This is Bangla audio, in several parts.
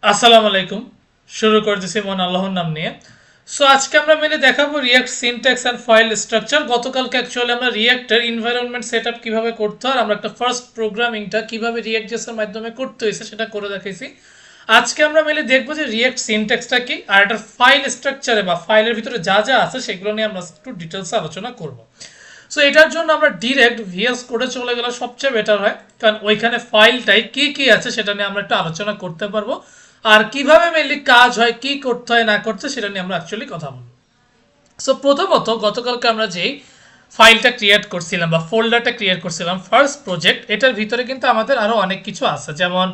আসসালামু আলাইকুম। শুরু করতেছি মহান আল্লাহর নাম নিয়ে। সো আজকে আমরা মেনে দেখাবো react syntax and file structure. গতকালকে অ্যাকচুয়ালি আমরা রিয়াক্টের এনভায়রনমেন্ট সেটআপ কিভাবে করতে হয়, আমরা একটা ফার্স্ট প্রোগ্রামিংটা কিভাবে রিয়াক্ট জেসের মাধ্যমে করতে হয়েছে সেটা করে দেখাইছি। আজকে আমরা মেলে দেখবো যে রিয়াক্ট সিনট্যাক্সটা কি, আর একটা ফাইল স্ট্রাকচারে বা ফাইলের ভিতরে যা যা আছে সেগুলো নিয়ে আমরা একটু ডিটেলসে আলোচনা করব। সো এটার জন্য আমরা ডিরেক্ট ভিএস কোডে চলে গেলে সবচেয়ে বেটার হয়, কারণ ওইখানে ফাইলটাই কি কি আছে সেটা নিয়ে আমরা একটু আলোচনা করতে পারবো। আর কিভাবে মেনলি কাজ হয়, কি করতে হয় না করতে সেটা নিয়ে আমরা অ্যাকচুয়ালি কথা বলবো। সো প্রথমত গতকালকে আমরা যেই ফাইলটা ক্রিয়েট করছিলাম বা ফোল্ডারটা ক্রিয়েট করছিলাম ফার্স্ট প্রজেক্ট, এটার ভিতরে কিন্তু আমাদের আরো অনেক কিছু আছে। যেমন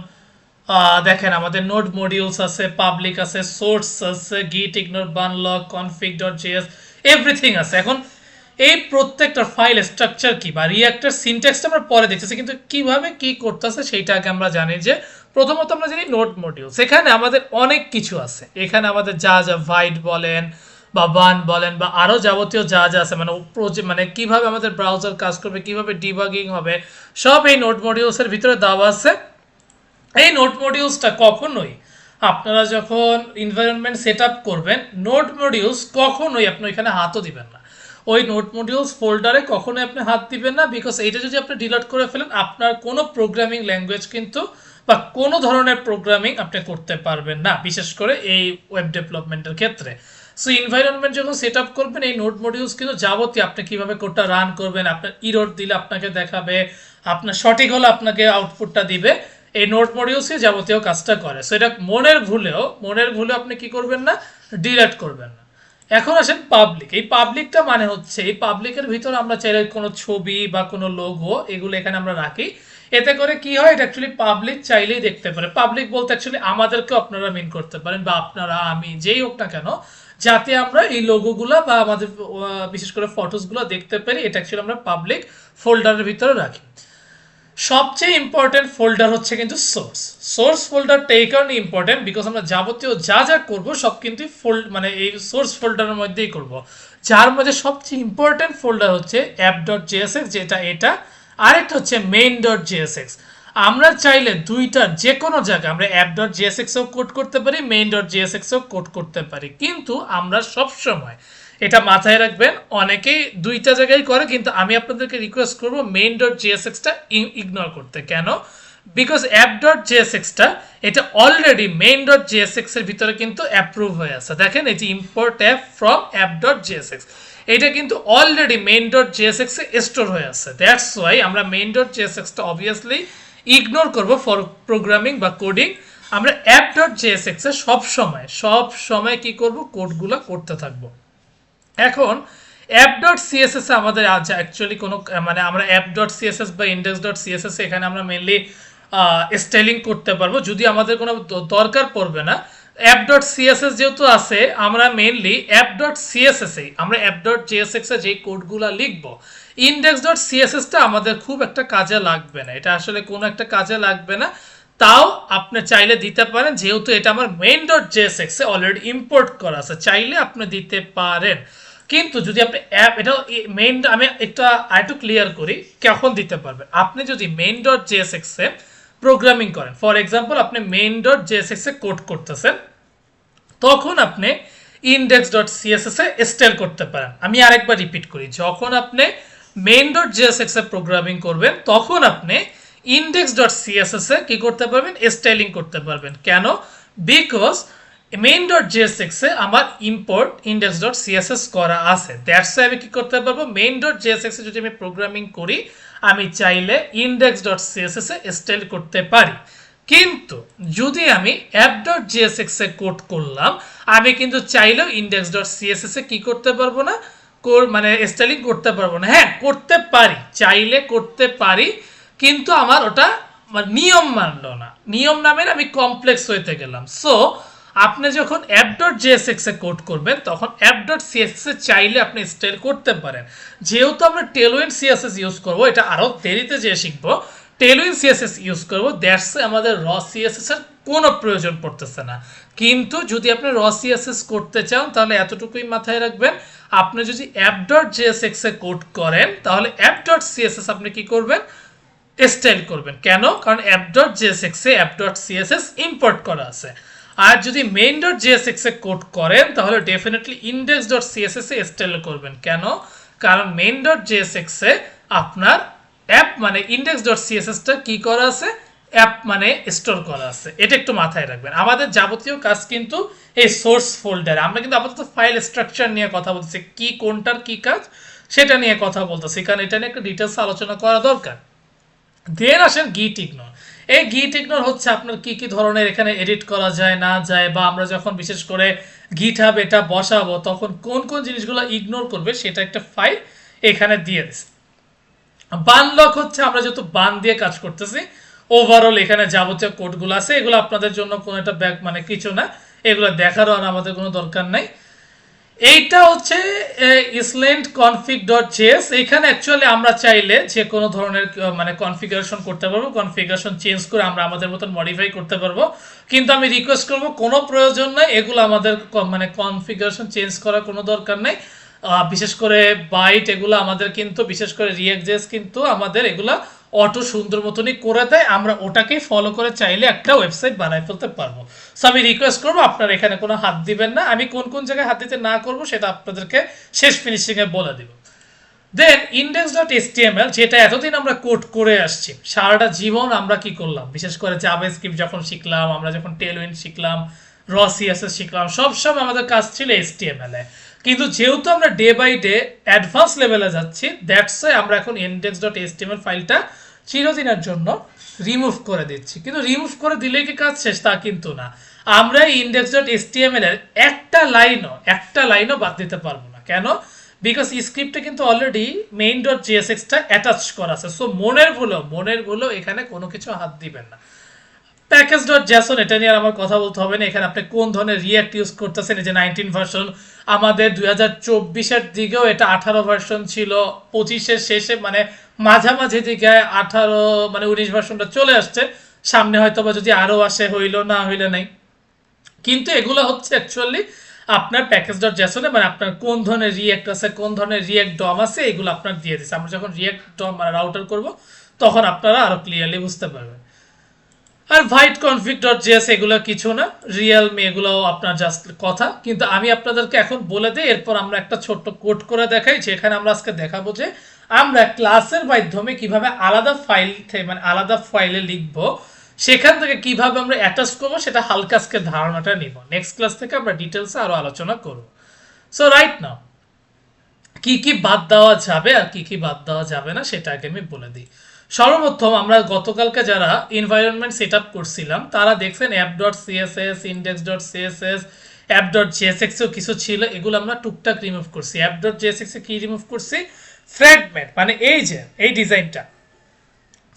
দেখেন আমাদের নোড মডিউলস আছে, পাবলিক আছে, সোর্স আছে, git ignore bun lock config dot JS, everything আছে। এখন এই প্রত্যেকটা ফাইল স্ট্রাকচার কি বা রিঅ্যাক্টর সিনট্যাক্সটা আমরা পরে দেখতেছি, কিন্তু কিভাবে কি করতেছে সেইটা আগে আমরা জানি। যে প্রথমত আমরা জানি নোড মডিউল, সেখানে আমাদের অনেক কিছু আছে। এখানে আমাদের যা যা ভাইড বলেন বা বান বলেন বা আরো যাবতীয় যা যা আছে, মানে মানে কিভাবে আমাদের ব্রাউজার কাজ করবে, কিভাবে ডিবাগিং হবে, সব এই নোড মডিউলসের ভিতরে দেওয়া আছে। এই নোড মডিউলসটা কখনোই আপনারা যখন এনভায়রনমেন্ট সেট আপ করবেন, নোড মডিউলস কখনোই আপনি ওইখানে হাতও দিবেন না। ওই নোড মডিউলস ফোল্ডারে কখনোই আপনি হাত দিবেন না, বিকজ এইটা যদি আপনি ডিলিট করে ফেলেন, আপনার কোনো প্রোগ্রামিং ল্যাঙ্গুয়েজ কিন্তু বা কোনো ধরনের প্রোগ্রামিং আপনি করতে পারবেন না, বিশেষ করে এই ওয়েব ডেভেলপমেন্টের ক্ষেত্রে। সো এনভায়রনমেন্ট যখন সেট আপ করবেন, এই নোড মডিউলস কিন্তু যাবতীয় আপনি কিভাবে কোডটা রান করবেন, আপনার ইরর দিলে আপনাকে দেখাবে, আপনার সঠিক হলে আপনাকে আউটপুটটা দিবে, এই নোট মডিউলসই যাবতীয় কাজটা করে। সো এটা মনের ভুলেও আপনি কি করবেন না, ডিলিট করবেন না। এখন আসেন পাবলিক। এই পাবলিকটা মানে হচ্ছে এই পাবলিকের ভিতরে আমরা চাইলে কোনো ছবি বা কোনো লোগো এগুলো এখানে আমরা রাখি। এতে করে কি হয়, এটা অ্যাকচুয়ালি পাবলিক চাইলেই দেখতে পারে। পাবলিক বলতে অ্যাকচুয়ালি আমাদেরকেও আপনারা মিন করতে পারেন বা আপনারা আমি যেই হোক না কেন, যাতে আমরা এই লোগোগুলো বা আমাদের বিশেষ করে ফটোসগুলো দেখতে পারি, এটা অ্যাকচুয়ালি আমরা পাবলিক ফোল্ডারের ভিতরে রাখি। সবচেয়ে ইম্পর্টেন্ট ফোল্ডার হচ্ছে কিন্তু সোর্স ফোল্ডারটা এই কারণে ইম্পর্টেন্ট, বিকজ আমরা যাবতীয় যা যা করবো সব কিন্তু মানে এই সোর্স ফোল্ডারের মধ্যেই করব। যার মধ্যে সবচেয়ে ইম্পর্টেন্ট ফোল্ডার হচ্ছে অ্যাপ ডট জেএসএক্স, যেটা এটা, আরেকটা হচ্ছে মেইন ডট জেএসএক্স। আমরা চাইলে দুইটার যে কোনো জায়গায় আমরা অ্যাপ ডট জেএসএক্সও কোড করতে পারি, মেইন ডট জেএসএক্সও কোড করতে পারি, কিন্তু আমরা সব সময় এটা মাথায় রাখবেন, অনেকেই দুইটা জায়গায় করে, কিন্তু আমি আপনাদেরকে রিকোয়েস্ট করবো মেইন ডট জিএসএক্সটা ইগনোর করতে। কেন? বিকজ অ্যাপ ডট জিএসএক্সটা এটা অলরেডি মেইন ডট জিএসএক্স এর ভিতরে কিন্তু অ্যাপ্রুভ হয়ে আছে। দেখেন এই যে import app from app dot GSX, এটা কিন্তু অলরেডি মেইন ডট জিএসএক্স এ স্টোর হয়ে আছে। দ্যাটস ওয়াই আমরা মেইন ডট জিএসএক্সটা অবভিয়াসলি ইগনোর করবো ফর প্রোগ্রামিং বা কোডিং। আমরা অ্যাপ ডট জিএসএক্স এ সব সময় কি করব, কোডগুলো করতে থাকবো। এখন অ্যাপ ডট সিএসএস আমাদের আজ অ্যাকচুয়ালি কোনো মানে আমরা অ্যাপ ডট সিএসএস বা ইন্ডেক্স ডট সিএসএস এখানে আমরা মেনলি স্টাইলিং করতে পারবো, যদি আমাদের কোনো দরকার পড়বে না। অ্যাপ ডট সিএসএস যেহেতু আছে, আমরা মেনলি অ্যাপ ডট সিএসএসেই আমরা অ্যাপ ডট জিএসএক্স এ যেই কোডগুলো লিখবো, ইন্ডেক্স ডট সিএসএসটা আমাদের খুব একটা কাজে লাগবে না, এটা আসলে কোনো একটা কাজে লাগবে না। তাও আপনি চাইলে দিতে পারেন, যেহেতু এটা আমার মেইন ডট জেএসএক্স এ অলরেডি ইম্পোর্ট করা আছে, চাইলে আপনি দিতে পারেন। কিন্তু যদি আপনি অ্যাপ এটা মেইন, আমি আরেকটু ক্লিয়ার করি কখন দিতে পারবেন। আপনি যদি মেইন ডট জেএসএক্স এ প্রোগ্রামিং করেন, ফর এক্সাম্পল আপনি মেইন ডট জেএসএক্স এ কোড করতেছেন, তখন আপনি ইন্ডেক্স ডট সিএসএস এ স্টাইল করতে পারেন। আমি আরেকবার রিপিট করি, যখন আপনি মেইন ডট জেএসএক্স এ প্রোগ্রামিং করবেন, তখন আপনি ইন্ডেক্স ডট সিএসএস এ কি করতে পারবেন, স্টাইলিং করতে পারবেন। কেন? বিকজ মেইন ডট জেএসএক্স এ আমার ইম্পোর্ট ইন্ডেক্স ডট সিএসএস করা আছে। দ্যাটস ওয়াই আমি কি করতে পারবো, মেইন ডট জেএসএক্স এ যদি আমি প্রোগ্রামিং করি, আমি চাইলে ইন্ডেক্স ডট সিএসএস এ স্টাইল করতে পারি। কিন্তু যদি আমি অ্যাপ ডট জিএসএক্স এ কোড করলাম, আমি কিন্তু চাইলেও ইন্ডেক্স ডট সিএসএস এ কি করতে পারবো না, মানে স্টাইলিং করতে পারবো না। হ্যাঁ, করতে পারি, চাইলে করতে পারি, কিন্তু আমার ওটা নিয়ম মানলো না, নিয়ম নামের আমি কমপ্লেক্স হইতে গেলাম। সো আপনি যখন অ্যাপ ডট জিএসএক্স এ কোড করবেন, তখন অ্যাপ ডট সিএসএস এ চাইলে আপনি স্টাইল করতে পারেন। যেহেতু আমরা টেলউইন সিএসএস ইউজ করবো, এটা আরো দেরিতে যেয়ে শিখবো, টেলউইন সিএসএস ইউজ করবো, দ্যাটস আমাদের র সিএসএস এর কোনো প্রয়োজন পড়তেছে না। কিন্তু যদি আপনি র সিএসএস করতে চান, তাহলে এতটুকুই মাথায় রাখবেন, আপনি যদি অ্যাপ ডট জেএসএক্স এ কোড করেন, তাহলে অ্যাপ ডট সিএসএস আপনি কি করবেন, স্টাইল করবেন। কেন? কারণ app.jsx এ app.css ইম্পোর্ট করা আছে। আর যদি main.jsx এ কোড করেন তাহলে ডেফিনেটলি index.css এ স্টাইল করবেন। কেন? কারণ main.jsx এ আপনার অ্যাপ মানে index.css টা কি করা আছে, অ্যাপ মানে স্টোর করা আছে। এটা একটু মাথায় রাখবেন। আমাদের যাবতীয় কাজ কিন্তু এই সোর্স ফোল্ডারে। আমরা কিন্তু আপাতত ফাইল স্ট্রাকচার নিয়ে কথা বলতেছি, কি কোনটার কি কাজ সেটা নিয়ে কথা বলতেছি, কারণ এটা নিয়ে একটা ডিটেলস আলোচনা করা দরকার। দেন আসেন গিট ইগনোর। এই গিট ইগনোর হচ্ছে আপনার কি কি ধরনের এখানে এডিট করা যায় না যায়, বা আমরা যখন বিশেষ করে গিটহাব এটা বসাবো তখন কোন কোন জিনিসগুলো ইগনোর করবে সেটা একটা ফাইল এখানে দিয়ে দিচ্ছে। বান লক হচ্ছে আমরা যেহেতু বান দিয়ে কাজ করতেছি, ওভারঅল এখানে যাবতীয় কোডগুলো আছে, এগুলো আপনাদের জন্য কোনো একটা ব্যাক মানে কিছু না, এগুলো দেখারও আর আমাদের কোনো দরকার নাই। এইটা হচ্ছে ইসল্যান্ড config.js। এখানে অ্যাকচুয়ালি আমরা চাইলে যে কোনো ধরনের মানে কনফিগারেশন করতে পারবো, কনফিগারেশন চেঞ্জ করে আমরা আমাদের মতন মডিফাই করতে পারবো। কিন্তু আমি রিকোয়েস্ট করব কোনো প্রয়োজন নাই, এগুলো আমাদের মানে কনফিগারেশন চেঞ্জ করার কোনো দরকার নেই। বিশেষ করে বাইট এগুলো আমাদের কিন্তু, বিশেষ করে রিয়াক্ট.js কিন্তু আমাদের এগুলা অটো সুন্দর মতনই করে দেয়, আমরা ওটাকেই ফলো করে চাইলে একটা ওয়েবসাইট বানাই ফেলতে পারবো। সো আমি রিকোয়েস্ট করবো আপনারা এখানে কোনো হাত দিবেন না। আমি কোন কোন জায়গায় হাত দিতে না করবো সেটা আপনাদেরকে শেষ ফিনিশিং এ বলে দিব। দেন index.html, যেটা এতদিন আমরা কোড করে আসছি, সারাটা জীবন আমরা কি করলাম, বিশেষ করে জাভাস্ক্রিপ্ট যখন শিখলাম, আমরা যখন টেলউইন্ড শিখলাম, র সিএসএস শিখলাম, সবসময় আমাদের কাজ ছিল HTML এ। কিন্তু যেহেতু আমরা ডে বাই ডে অ্যাডভান্স লেভেলে যাচ্ছি, দ্যাটস ওয়াই আমরা এখন index.html ফাইলটা চিরদিনের জন্য রিমুভ করে দিচ্ছি। কিন্তু রিমুভ করে দিলেই কি কাজ শেষ? তা কিন্তু না। আমরা index.html এর একটা লাইনও বাদ দিতে পারবো না। কেন? বিকজ স্ক্রিপ্টে কিন্তু অলরেডি main.jsx টা অ্যাটাচ করা আছে। সো মনের ভুলেও এখানে কোনো কিছু হাত দিবেন না। প্যাকেজ.json, এটা নিয়ে আর আমার কথা বলতে হবে না। এখানে আপনি কোন ধরনের রিঅ্যাক্ট ইউজ করতেছেন, এই যে 19 ভার্সন, আমাদের 2024-এর দিকেও এটা 18 ভার্সন ছিল, 25-এর শেষে মানে মাঝামাঝি দিকে 18 মানে 19 ভার্সনটা চলে আসছে। সামনে হয়তো বা যদি আরও আসে, হইলো না হইলে নাই। কিন্তু এগুলো হচ্ছে অ্যাকচুয়ালি আপনার প্যাকেজ.json-এ মানে আপনার কোন ধরনের রিঅ্যাক্ট আছে, কোন ধরনের রিঅ্যাক্ট ডম আছে, এগুলো আপনার দিয়ে দিচ্ছে। আমরা যখন রিঅ্যাক্ট ডম মানে রাউটার করব তখন আপনারা আরো ক্লিয়ারলি বুঝতে পারবেন। আর ভাইট config.js এগুলো কিছু না, রিয়েলমি এগুলোও আপনার জাস্ট কথা। কিন্তু আমি আপনাদেরকে এখন বলে দিই, এরপর আমরা একটা ছোট্ট কোড করে দেখাই, যেখানে আমরা আজকে দেখাবো যে আমরা ক্লাসের মাধ্যমে কিভাবে আলাদা ফাইল মানে আলাদা ফাইলে লিখবো, সেখান থেকে কিভাবে আমরা অ্যাটাচ করবো সেটা হালকা আজকে ধারণাটা নিব। নেক্সট ক্লাস থেকে আমরা ডিটেলসে আরো আলোচনা করব। সো রাইট নাও কি কি বাদ দেওয়া যাবে আর কি কি বাদ দেওয়া যাবে না সেটা আগে আমি বলে দিই। সর্বপ্রথম আমরা গতকালকে যারা এনভায়রনমেন্ট সেট আপ করছিলাম তারা দেখছেন app.css, index.css, app.jsx এও কিছু ছিল, এগুলো আমরা টুকটাক রিমুভ করছি। app.jsx এ কি রিমুভ করছি? ফ্র্যাগমেন্ট, মানে এই যে এই ডিজাইনটা,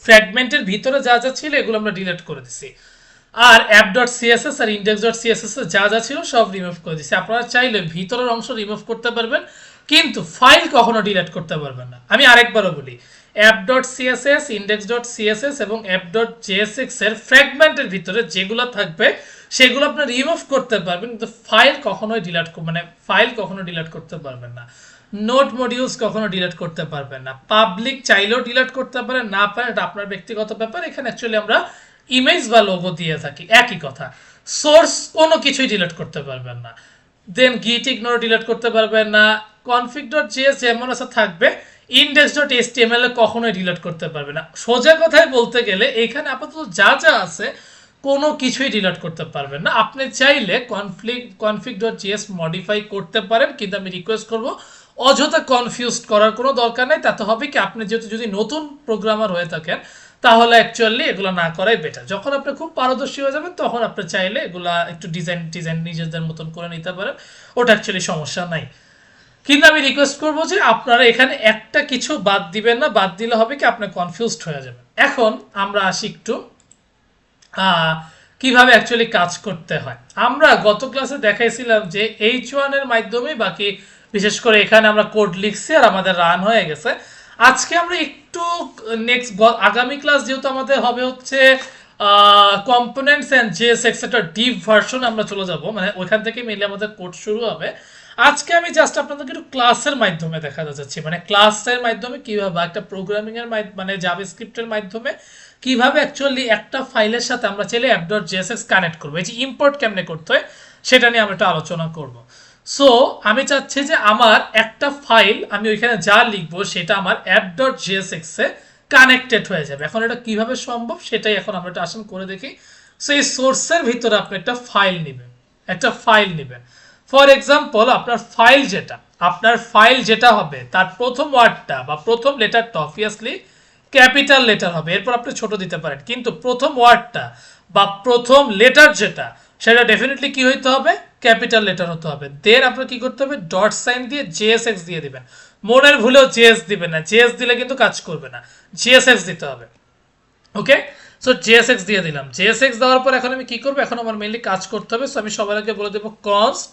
ফ্র্যাগমেন্টের ভিতরে যা যা ছিল এগুলো আমরা ডিলিট করে দিছি। আর app.css আর index.css এ যা যা ছিল সব রিমুভ করে দিছি। আপনারা চাইলে ভিতরের অংশ রিমুভ করতে পারবেন, কিন্তু ফাইল কখনো ডিলিট করতে পারবেন না। আমি আরেকবারও বলি, app.css, index.css এবং app.jsx এর ফ্র্যাগমেন্টের ভিতরে যেগুলো থাকবে সেগুলো আপনি রিমুভ করতে পারবেন, কিন্তু ফাইল কখনোই ডিলিট করতে পারবেন না। নোট মডিউলস কখনো ডিলিট করতে পারবেন না। পাবলিক চাইলেও ডিলিট করতে পারেন, না পারেন এটা আপনার ব্যক্তিগত ব্যাপার। এখানে অ্যাকচুয়ালি আমরা ইমেজ বা লোগো দিয়ে থাকি, একই কথা। সোর্স কোনো কিছুই ডিলিট করতে পারবেন না। দেন গিট ইগনোর ডিলিট করতে পারবেন না। config.js যেমন আছে থাকবে, index.html এ কখনোই ডিলিট করতে পারবে না। সোজা কথায় বলতে গেলে এখানে আপাতত যা যা আছে কোনো কিছুই ডিলিট করতে পারবেন না। আপনি চাইলে config.js মডিফাই করতে পারেন, কিন্তু আমি রিকোয়েস্ট করব অযথা কনফিউজড করার কোনো দরকার নাই। তাতে হবে কি, আপনি যেহেতু যদি নতুন প্রোগ্রামার হয়ে থাকেন তাহলে অ্যাকচুয়ালি এগুলো না করাই বেটার। যখন আপনি খুব পারদর্শী হয়ে যাবেন তখন আপনি চাইলে এগুলা একটু ডিজাইন নিজেদের মতন করে নিতে পারেন, ওটা অ্যাকচুয়ালি সমস্যা নাই। কিন্তু আমি রিকোয়েস্ট করবো যে আপনারা এখানে একটা কিছু বাদ দিবেন না, বাদ দিলে হবে কি আপনি কনফিউজড হয়ে যাবেন। এখন আমরা আসি একটু কিভাবে অ্যাকচুয়ালি কাজ করতে হয়। আমরা গত ক্লাসে দেখাইছিলাম যে H1 এর মাধ্যমে বাকি, বিশেষ করে এখানে আমরা কোড লিখছি আর আমাদের রান হয়ে গেছে। আজকে আমরা একটু আগামী ক্লাস যেহেতু আমাদের হবে হচ্ছে components and JS etcetera deep version আমরা চলে যাব, মানে ওইখান থেকে মেনলি আমাদের কোড শুরু হবে। আজকে আমি জাস্ট আপনাদেরকে একটু ক্লাসের মাধ্যমে দেখাতে চাচ্ছি, মানে ক্লাসের মাধ্যমে কিভাবে একটা প্রোগ্রামিং এর মানে জাভাস্ক্রিপ্টের মাধ্যমে কিভাবে অ্যাকচুয়ালি একটা ফাইলের সাথে আমরা চাইলে app.jsx কানেক্ট করবো, এই যে ইম্পোর্ট কেমনে করতে হয় সেটা নিয়ে আমরা একটু আলোচনা করব। সো আমি চাচ্ছি যে আমার একটা ফাইল আমি ওইখানে যা লিখবো সেটা আমার app.jsx এ কানেক্টেড হয়ে যাবে। এখন এটা কিভাবে সম্ভব সেটাই এখন আমরা একটা আসলে করে দেখি। সো এই সোর্সের ভিতরে আপনি একটা ফাইল নেবেন, ফর এক্সাম্পল আপনার ফাইল যেটা হবে তার প্রথম ওয়ার্ডটা বা প্রথম লেটারটা অবভিয়াসলি ক্যাপিটাল লেটার হবে, এরপর আপনি ছোট দিতে পারেন, কিন্তু প্রথম ওয়ার্ডটা বা প্রথম লেটার যেটা সেটা ডেফিনেটলি কি হইতে হবে, ক্যাপিটাল লেটার হতে হবে। দেন আপনার কি করতে হবে, ডট সাইন দিয়ে জেএসএক্স দিয়ে দিবেন। মনের ভুলেও জেএস দিবেন না, জেএস দিলে কিন্তু কাজ করবে না, জেএসএক্স দিতে হবে। ওকে, সো জেএসএক্স দিয়ে দিলাম। জেএসএক্স দেওয়ার পর এখন আমি কি করব, এখন আমার মেইনলি কাজ করতে হবে। সো আমি সবার আগে বলে দেবো কনস্ট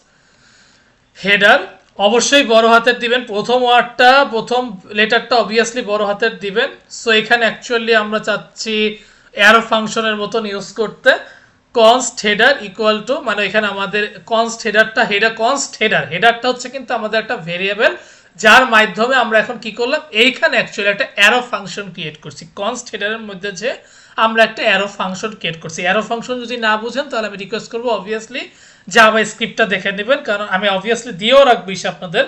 হেডার, অবশ্যই বড় হাতের দিবেন, প্রথম ওয়ার্ডটা প্রথম লেটারটা অবভিয়াসলি বড় হাতের দিবেন। সো এখানে অ্যাকচুয়ালি আমরা চাচ্ছি অ্যারো ফাংশনের মতন ইউজ করতে। কনস্ট হেডার ইকুয়াল টু, মানে এখানে আমাদের কনস্ট হেডারটা হচ্ছে কিন্তু আমাদের একটা ভেরিয়েবল, যার মাধ্যমে আমরা এখন কি করলাম, এইখানে অ্যাকচুয়ালি একটা অ্যারো ফাংশন ক্রিয়েট করছি। কনস্ট হেডারের মধ্যে যে আমরা একটা অ্যারো ফাংশন ক্রিয়েট করছি। অ্যারো ফাংশন যদি না বুঝেন তাহলে আমি রিকোয়েস্ট করবো অবভিয়াসলি জাভা স্ক্রিপ্টটা দেখে নেবেন, কারণ আমি অবভিয়াসলি দিয়েও রাখবো আপনাদের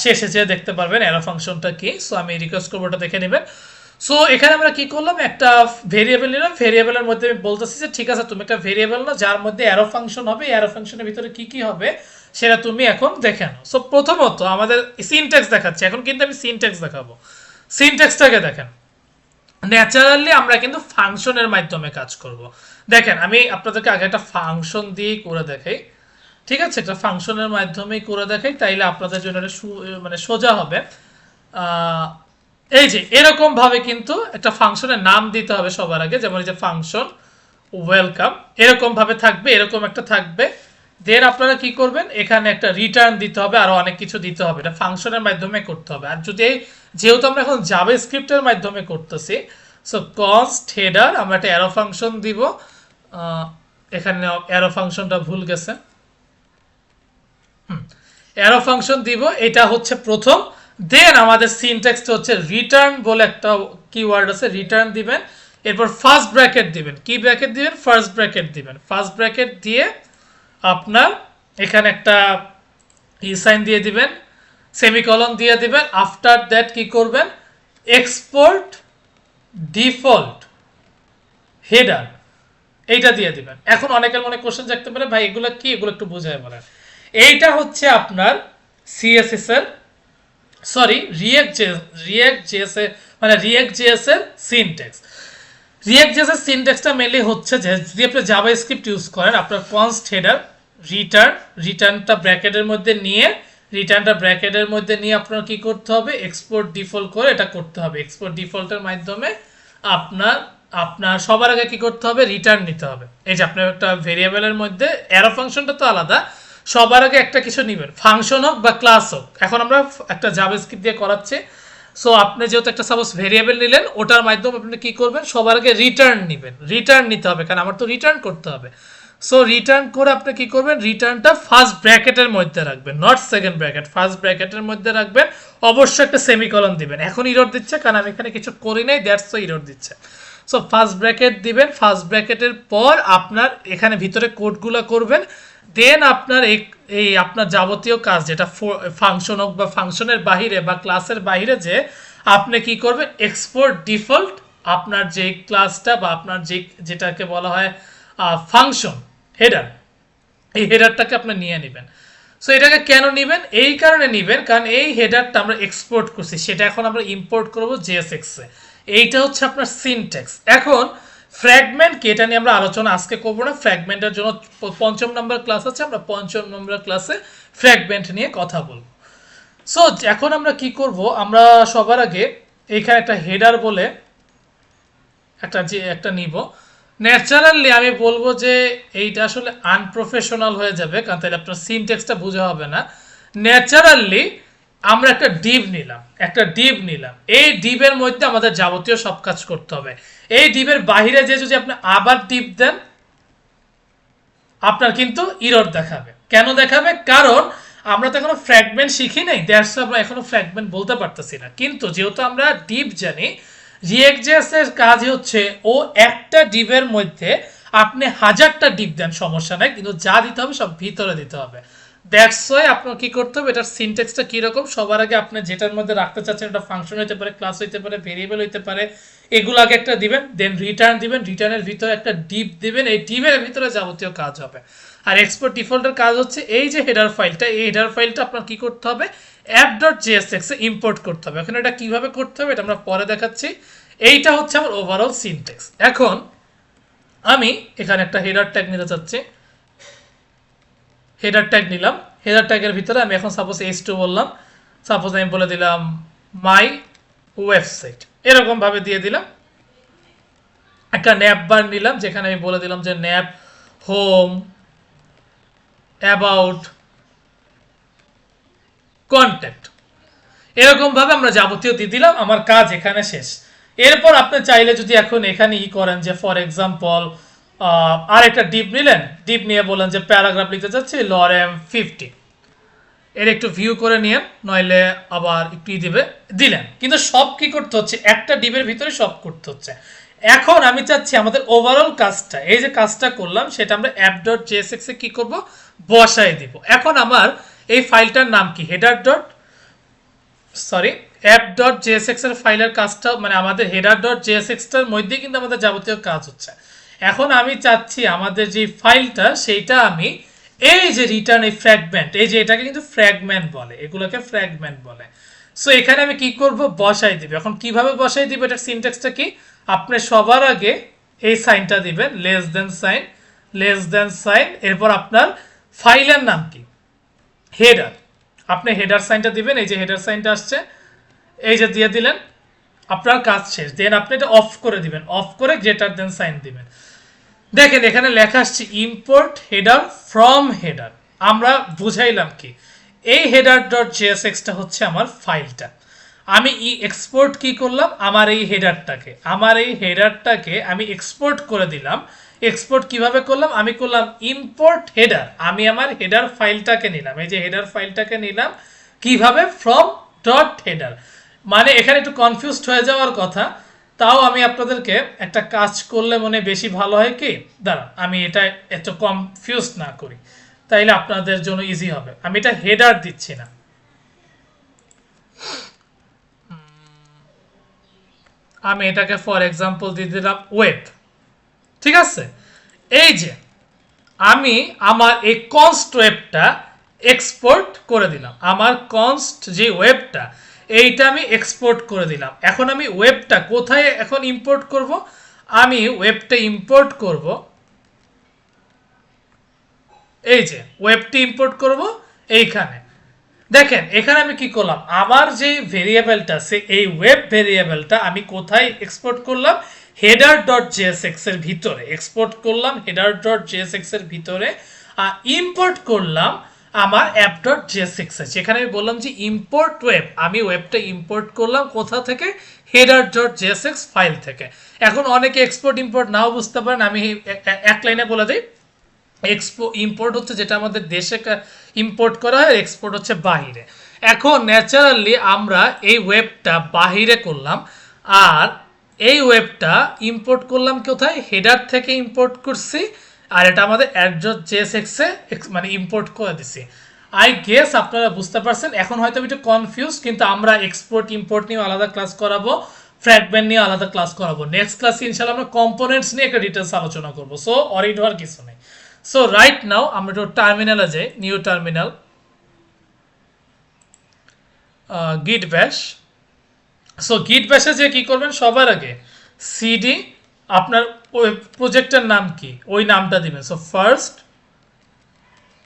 শেষে যে দেখতে পারবেন অ্যারো ফাংশনটা কি। সো আমি রিকোয়েস্ট করবো ওটা দেখে নেবেন। সো এখানে আমরা কি করলাম, একটা ভেরিয়েবল নিলাম, ভেরিয়েবলের মধ্যে আমি বলতেছি যে ঠিক আছে তুমি একটা ভেরিয়েবল না যার মধ্যে অ্যারো ফাংশন হবে, অ্যারো ফাংশনের ভিতরে কি কি হবে সেটা তুমি এখন দেখে নাও। সো প্রথমত আমাদের সিনট্যাক্স দেখাচ্ছে, এখন কিন্তু আমি সিনট্যাক্স দেখাবো। সিনট্যাক্সটাকে দেখেন, ন্যাচারালি আমরা কিন্তু ফাংশনের মাধ্যমে কাজ করব। দেখেন আমি আপনাদেরকে আগে একটা ফাংশন দিয়েই করে দেখাই, ঠিক আছে, একটা ফাংশনের মাধ্যমেই করে দেখাই, তাইলে আপনাদের জন্য মানে সোজা হবে। এই যে এরকম ভাবে কিন্তু একটা ফাংশনের নাম দিতে হবে সবার আগে, যেমন এই যে ফাংশন ওয়েলকাম এরকম ভাবে থাকবে, এরকম একটা থাকবে। দেন আপনারা কি করবেন, এখানে একটা রিটার্ন দিতে হবে, আরো অনেক কিছু দিতে হবে, এটা ফাংশনের মাধ্যমে করতে হবে। আর যদি যেহেতু আমরা এখন জাভাস্ক্রিপ্টের মাধ্যমে করতেছি, সো কনস্ট হেডার আমরা একটা অ্যারো ফাংশন দিব। এখানে অ্যারো ফাংশনটা ভুল গেছে, অ্যারো ফাংশন দিব, এটা হচ্ছে প্রথম। দেন আমাদের সিনট্যাক্সটা হচ্ছে রিটার্ন বলে একটা কিওয়ার্ড আছে, রিটার্ন দিবেন। এরপর ফার্স্ট ব্র্যাকেট দিবেন, কি ব্র্যাকেট দিবেন, ফার্স্ট ব্র্যাকেট দিবেন। ফার্স্ট ব্র্যাকেট দিয়ে আপনার এখানে একটা সাইন দিয়ে দিবেন, সেমিকলন দিয়ে দিবেন। আফটার দ্যাট কি করবেন, এক্সপোর্ট ডিফল্ট হেডার এইটা দিয়ে দিবেন। এখন অনেকের মনে কোশ্চেন জাগতে পারে, ভাই এগুলো কি, এগুলো একটু বুঝায় বলেন। এইটা হচ্ছে আপনার সিএসএস এর রিঅ্যাক্ট জেএস এর সিনট্যাক্স। রিঅ্যাক্ট জেএস এর সিনট্যাক্সটা মেনলি হচ্ছে যে যদি আপনি জাভাস্ক্রিপ্ট ইউজ করেন, আপনার কনস্ট হেডার রিটার্নটা ব্র্যাকেটের মধ্যে নিয়ে আপনার কি করতে হবে, এক্সপোর্ট ডিফল্ট করে এটা করতে হবে। এক্সপোর্ট ডিফল্টের মাধ্যমে আপনার সবার আগে কি করতে হবে, রিটার্ন নিতে হবে। এই যে আপনার একটা ভেরিয়েবলের মধ্যে অ্যারো ফাংশনটা তো আলাদা, সবার আগে একটা কিছু নেবেন, ফাংশন হোক বা ক্লাস হোক। এখন আমরা একটা জাভাস্ক্রিপ্ট দিয়ে করাচ্ছি। সো আপনি যেহেতু একটা সাপোজ ভেরিয়েবল নিলেন, ওটার মাধ্যমে আপনি কি করবেন, সবার আগে রিটার্ন নিতে হবে, কারণ আমার তো রিটার্ন করতে হবে। সো রিটার্ন করে আপনি কি করবেন, রিটার্নটা ফার্স্ট ব্র্যাকেটের মধ্যে রাখবেন, নট সেকেন্ড ব্র্যাকেট, ফার্স্ট ব্র্যাকেটের মধ্যে রাখবেন। অবশ্যই একটা সেমিকলন দিবেন। এখন ইরর দিচ্ছে কারণ আমি এখানে কিছু করি নাই, দ্যাটস ওয়াই ইরর দিচ্ছে। সো ফার্স্ট ব্র্যাকেট দিবেন, ফার্স্ট ব্র্যাকেটের পর আপনার এখানে ভিতরে কোডগুলো করবেন। দেন আপনার এই আপনার যাবতীয় কাজ যেটা ফাংশন হোক বা ফাংশনের বাহিরে বা ক্লাসের বাহিরে, যে আপনি কি করবেন, এক্সপোর্ট ডিফল্ট আপনার যে ক্লাসটা বা আপনার যেটাকে বলা হয় ফাংশন হেডার, এই হেডারটাকে আপনি নিয়ে নেবেন। সো এটাকে কেন নেবেন, এই কারণে নেবেন কারণ এই হেডারটা আমরা এক্সপোর্ট করছি, সেটা এখন আমরা ইম্পোর্ট করব জেএসএক্স এ। এইটা হচ্ছে আপনার সিনট্যাক্স। এখন ফ্র্যাগমেন্ট কি, এটা নিয়ে আমরা আলোচনা আজকে করবো না, ফ্র্যাগমেন্টের জন্য 5ম নম্বর ক্লাস আছে, আমরা 5ম নম্বর ক্লাসে ফ্র্যাগমেন্ট নিয়ে কথা বলবো। সো এখন আমরা কি করব, আমরা সবার আগে এখানে একটা হেডার বলে একটা নিব। ন্যাচারালি আমি বলবো যে এইটা আসলে আনপ্রফেশনাল হয়ে যাবে, কারণ তাহলে আপনার সিনট্যাক্সটা বোঝা হবে না। ন্যাচারালি আমরা একটা ডিভ নিলাম, এই ডিভের মধ্যে আমাদের যাবতীয় সব কাজ করতে হবে। এই ডিভের বাহিরে যে যদি আপনি আবার ডিভ দেন, আপনার কিন্তু ইরর দেখাবে। কেন দেখাবে, কারণ আমরা তো এখনো ফ্র্যাগমেন্ট শিখি নাই, দ্যাটস আমরা এখনো ফ্র্যাগমেন্ট বলতে পারতেছি না। কিন্তু যেহেতু আমরা ডিপ জানি, রিয়েক্ট.জেএস এর কাজ হচ্ছে ও একটা ডিপের মধ্যে আপনি হাজারটা ডিপ দেন সমস্যা নাই, কিন্তু যা দিতে হবে সব ভিতরে দিতে হবে। দ্যাটস ওয়াই আপনার কি করতে হবে, এটার সিনট্যাক্সটা কিরকম, সবার আগে আপনি যেটার মধ্যে রাখতে চাচ্ছেন, এটা ফাংশন হতে পারে, ক্লাস হতে পারে, ভেরিয়েবল হতে পারে, এগুলো আগে একটা দিবেন, দেন রিটার্ন দিবেন, রিটার্নের ভিতরে একটা ডিপ দিবেন, এই ডিপের ভিতরে যাবতীয় কাজ হবে। আর এক্সপোর্ট ডিফল্টের কাজ হচ্ছে এই যে হেডার ফাইলটা, এই হেডার ফাইলটা আপনার কি করতে হবে, app.jsx এ ইম্পোর্ট করতে হবে। এখন এটা কিভাবে করতে হবে এটা আমরা পরে দেখাচ্ছি। এইটা হচ্ছে আমার ওভারঅল সিনট্যাক্স। এখন আমি এখানে একটা হেডার ট্যাগ নিতে চাচ্ছি, হেডার ট্যাগ নিলাম। হেডার ট্যাগের ভিতরে আমি এখন সাপোজ h2 বললাম, সাপোজ আমি বলে দিলাম মাই ওয়েবসাইট, এরকম ভাবে দিয়ে দিলাম। একটা ন্যাপ বার নিলাম, যেখানে আমি বলে দিলাম যে ন্যাপ হোম অ্যাবাউট কন্ট্যাক্ট, এরকম ভাবে আমরা যাবতীয় দিয়ে দিলাম। আমার কাজ এখানে শেষ। এরপর আপনি চাইলে যদি এখন এখানে করেন যে ফর এক্সাম্পল আর একটা ডিপ নিলেন, ডিপ নিয়ে বলেন যে প্যারাগ্রাফ লিখতে চাচ্ছি লরেম 50, এর একটু ভিউ করে নিয়ে, নইলে আবার একটু দিলেন। কিন্তু সব কি করতে হচ্ছে, একটা ডিপের ভিতরে সব করতে হচ্ছে। এখন আমি চাচ্ছি আমাদের ওভারঅল কাজটা, এই যে কাজটা করলাম সেটা আমরা app.jsx এ কি করব, বসায় দিব। এখন আমার এই ফাইলটার নাম কি, app.jsx এর ফাইলের কাজটা, মানে আমাদের header.jsx টার মধ্যে কিন্তু আমাদের যাবতীয় কাজ হচ্ছে। এখন আমি চাচ্ছি আমাদের যে ফাইলটা সেইটা আমি এই যে রিটার্ন এই ফ্র্যাগমেন্ট, এই যে এটাকে কিন্তু ফ্র্যাগমেন্ট বলে, এগুলোকে ফ্র্যাগমেন্ট বলে। সো এখানে আমি কি করব, বসাই দিব। এখন কিভাবে বসাই দিব, এটার সিনট্যাক্সটা কি, আপনি সবার আগে এই সাইনটা দিবেন, less than sign, less than sign, এরপর আপনার ফাইলের নাম কি, হেডার, আপনি হেডার সাইনটা দিবেন। এই যে হেডার সাইনটা আসছে, এই যে দিয়ে দিলেন, আপনার কাজ শেষ। দেন আপনি এটা অফ করে দিবেন, অফ করে গ্রেটার দেন সাইন দিবেন। দেখেন এখানে লেখা আসছে ইম্পোর্ট হেডার ফ্রম হেডার। আমরা বুঝাইলাম কি, এই header.jsx টা হচ্ছে আমার ফাইলটা। আমি এক্সপোর্ট কি করলাম, আমার এই হেডারটাকে আমি এক্সপোর্ট করে দিলাম। এক্সপোর্ট কিভাবে করলাম, আমি করলাম ইম্পোর্ট হেডার, আমি আমার হেডার ফাইলটাকে নিলাম, এই যে হেডার ফাইলটাকে নিলাম কিভাবে, ফ্রম ডট হেডার। মানে এখানে একটু কনফিউজড হয়ে যাওয়ার কথা, তাও আমি আপনাদেরকে একটা কাজ করলে মনে বেশি ভালো হয় কি, দাঁড়ান আমি এটা এত কনফিউজ না করি, তাইলে আপনাদের জন্য ইজি হবে। আমি এটা হেডার দিচ্ছি না, আমি এটাকে ফর এক্সাম্পল দিয়ে দিলাম ওয়েব, ঠিক আছে। এই যে আমি আমার এই কনস্ট ওয়েবটা এক্সপোর্ট করে দিলাম, আমার কনস্ট যে ওয়েবটা এইটা আমি এক্সপোর্ট করে দিলাম। এখন আমি ওয়েবটা কোথায় এখন ইম্পোর্ট করব, আমি ওয়েবটা ইম্পোর্ট করব, এই যে ওয়েবটি ইম্পোর্ট করব এইখানে। দেখেন এখানে আমি কি করলাম, আমার যে ভেরিয়েবলটা সে এই ওয়েব ভেরিয়েবলটা আমি কোথায় এক্সপোর্ট করলাম, header.jsx এর ভিতরে এক্সপোর্ট করলাম, header.jsx এর ভিতরে ইম্পোর্ট করলাম আমার app.jsx এ। সেখানে আমি বললাম যে ইম্পোর্ট ওয়েব, আমি ওয়েবটা ইম্পোর্ট করলাম কোথা থেকে, header.jsx ফাইল থেকে। এখন অনেকে এক্সপোর্ট ইম্পোর্ট নাও বুঝতে পারেন, আমি এক লাইনে বলে দিই। ইম্পোর্ট হচ্ছে যেটা আমাদের দেশে ইম্পোর্ট করা হয়, এক্সপোর্ট হচ্ছে বাহিরে। এখন ন্যাচারালি আমরা এই ওয়েবটা বাহিরে করলাম, আর এই ওয়েবটা ইম্পোর্ট করলাম কোথায়, হেডার থেকে ইম্পোর্ট করছি, আর এটা আমাদের app.jsx এ মানে ইম্পোর্ট করে দিছি। আই গেস আপনারা বুঝতে পারছেন। এখন হয়তো একটু কনফিউজ, কিন্তু আমরা এক্সপোর্ট ইম্পোর্ট নিয়ে আলাদা ক্লাস করাবো, ফ্র্যাগমেন্ট নিয়ে আলাদা ক্লাস করাবো। নেক্সট ক্লাসে ইনশাআল্লাহ আমরা কম্পোনেন্টস নিয়ে একটা ডিটেইলস আলোচনা করব। সো অরিড হওয়ার কিছু নেই। সো রাইট নাও আমরা একটু টার্মিনালে যাই, নিউ টার্মিনাল, গিট ব্যাশ। সো গিট ব্যাশে যে কি করবেন, সবার আগে সিডি, আপনার ওই প্রজেক্টের নাম কি ওই নামটা দিবেন। সো ফার্স্ট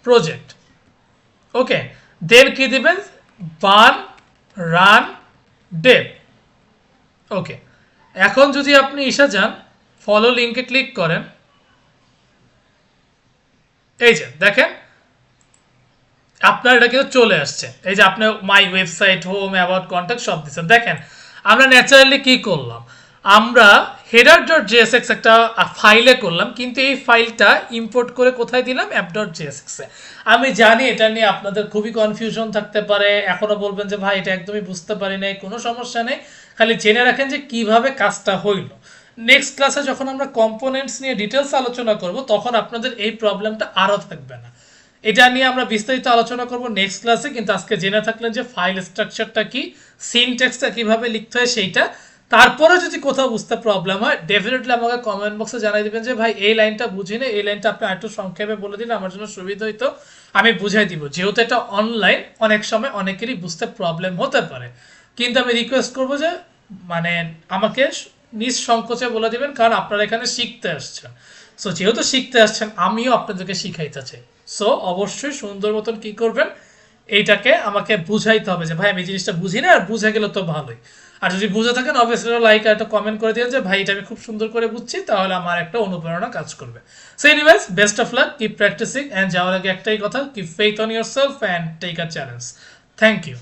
প্রজেক্ট, ওকে। দেন কি দিবেন, বার্ন রান ডেভ, ওকে। এখন যদি আপনি ইসা যান, ফলো লিঙ্কে ক্লিক করেন, এই যে দেখেন আপনার এটা কিন্তু চলে আসছে। এই যে আপনি মাই ওয়েবসাইট, হোম, অ্যাবাউট, কন্ট্যাক্ট সব দিচ্ছেন। দেখেন আমরা ন্যাচারালি কি করলাম, আমরা header.jsx একটা ফাইলে করলাম, কিন্তু এই ফাইলটা ইম্পোর্ট করে কোথায় দিলাম? app.jsx এ। আমি জানি এটা নিয়ে আপনাদের খুবই কনফিউশন থাকতে পারে, এখনো বলবেন যে ভাই এটা একদমই বুঝতে পারি নাই। কোনো সমস্যা নেই, খালি জেনে রাখেন যে কিভাবে কাজটা হইল। নেক্সট ক্লাসে যখন আমরা কম্পোনেন্টস নিয়ে ডিটেলস আলোচনা করব, তখন আপনাদের এই প্রবলেমটা আরও থাকবে না। এটা নিয়ে আমরা বিস্তারিত আলোচনা করব নেক্সট ক্লাসে, কিন্তু আজকে জেনে থাকলেন যে ফাইল স্ট্রাকচারটা কি, সিনট্যাক্সটা কিভাবে লিখতে হয় সেইটা। তারপরে যদি কোথাও বুঝতে প্রবলেম হয়, ডেফিনেটলি আমাকে কমেন্ট বক্সে জানাই দিবেন যে ভাই এই লাইনটা বুঝি না, এই লাইনটা আপনি একটু সংক্ষেপে বলে দিলে আমার জন্য সুবিধা হইতো, আমি বুঝাই দিব। যেহেতু এটা অনলাইন, অনেক সময় অনেকেরই বুঝতে প্রবলেম হতে পারে, কিন্তু আমি রিকোয়েস্ট করবো যে মানে আমাকে নিঃসংকোচে বলে দিবেন, কারণ আপনারা এখানে শিখতে আসছেন। সো যেহেতু শিখতে আসছেন, আমিও আপনাদেরকে শিখাইতে চাই। সো অবশ্যই সুন্দর মতন কি করবেন, এইটাকে আমাকে বুঝাইতে হবে যে ভাই আমি এই জিনিসটা বুঝি না, আর বুঝে গেলে তো ভালোই। আর যদি বুঝে থাকেন অবভিয়াসলি লাইক আর একটা কমেন্ট করে দিন যে ভাই এটা আমি খুব সুন্দর করে বুঝছি, তাহলে আমার একটা অনুপ্রেরণা কাজ করবে। So anyways, best of luck, keep practising, and যাওয়ার আগে একটাই কথা, keep faith on yourself and take a challenge. Thank you.